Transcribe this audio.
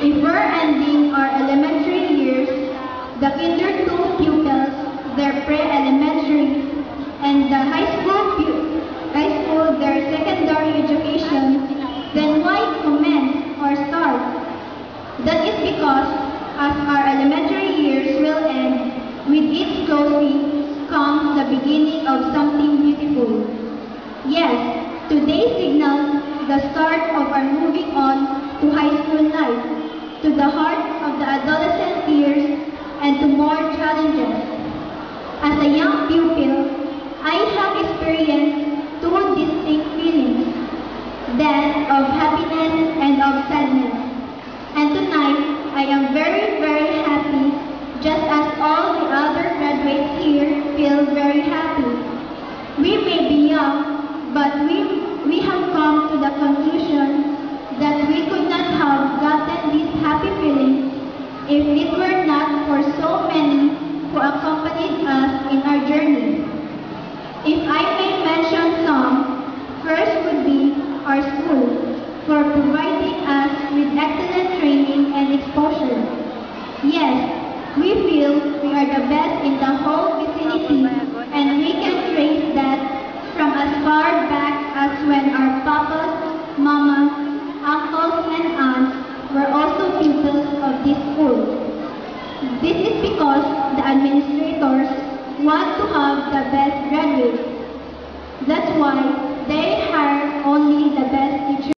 If we're ending our elementary years, the Kinder 2 pupils, their pre-elementary, and the high school, their secondary education, then why commence or start? That is because as our elementary years will end, with its closing comes the beginning of something beautiful. Yes, today signals the start of our moving on to high school life, to the heart of the adolescent years, and to more challenges. As a young pupil, I have experienced two distinct feelings, that of happiness and of sadness. And tonight, I am very, very happy, just as all the other graduates here feel very happy. We may be young, but we have come to the conclusion that we could not have gotten these happy feelings if it were not for so many who accompanied us in our journey. If I may mention some, first would be our school, for providing us with excellent training and exposure. Yes, we feel we are the best in the whole vicinity, and we can trace that from as far back as when our papas, mamas, uncles, and aunts were also pupils of this school. This is because the administrators want to have the best graduates. That's why